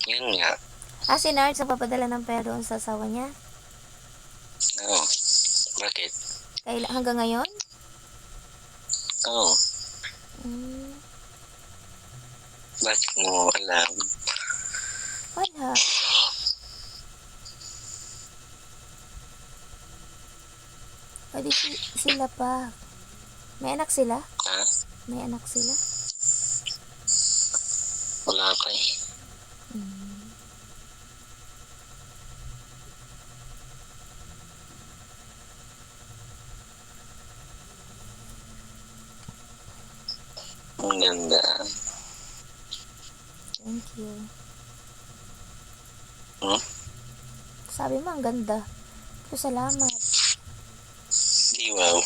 Yun nga. Si Nards ang papadala ng pera doon sa asawa niya? Oo. Bakit? Hanggang ngayon? Oo. Hmm, Bakit mo alam? wala. Pwede sila pa. May anak sila? Ha? May anak sila? Wala pa eh. Hmm. Ang ganda. Thank you. Hmm? Sabi mo, ang ganda. Salamat. Di wow.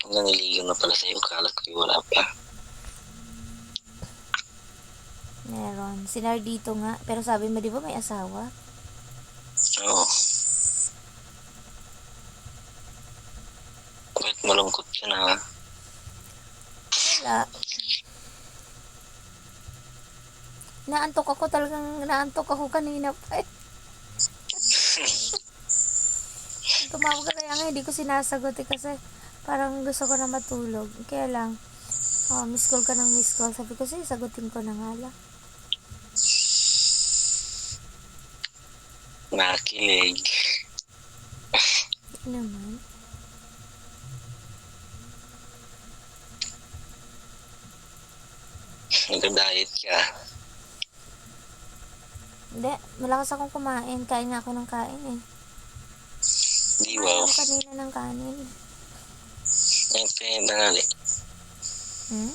Naniligaw na pala sa'yo. Kala ko wala pa. Meron. Si Nardito nga. Pero sabi mo, di ba may asawa? Oo. Bakit malungkot ka na? Wala. Naantok ako kanina pa eh. Tumawag ka kaya nga, hindi ko sinasagot eh, kasi parang gusto ko na matulog. Kaya lang, miss call ka ng miss call. Sabi ko, sige, sagutin ko na nga lang. Nakilig. Hindi naman. Nagda-diet ka. Hindi, malakas akong kumain. Kain nga ako ng kain eh. Di Kumain wow. ako kanina ng kanin. Ang pinangali. Hmm?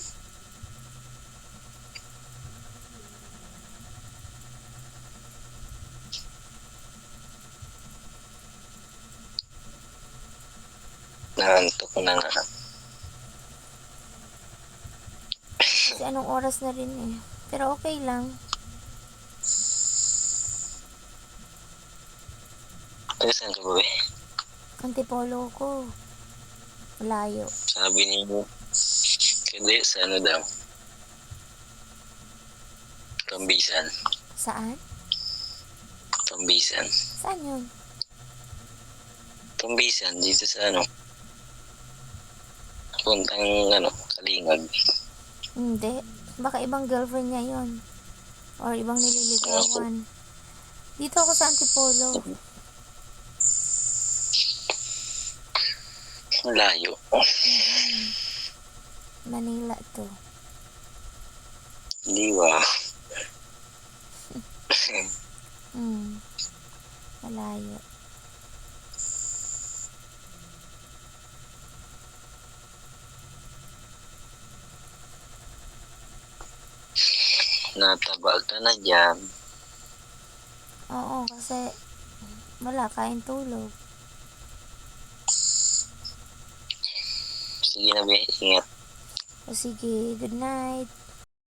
Naantok na nga. Kasi anong oras na rin eh. Pero okay lang. Taga saan ka ba eh? Antipolo ko. Malayo. Sabi niyo, hindi sa ano daw? Kambisan. Saan? Kambisan. Saan yun? Kambisan, dito sa ano? Puntang ano, Kalingag. Hindi. Baka ibang girlfriend niya yun. Or ibang nililigawan. Dito ako sa Antipolo. Layo. Manila to. Liwa. Malayo. Natabag ka na dyan. Oo, kasi wala, kain tulog. Sige na be, ingat. O sige, good night.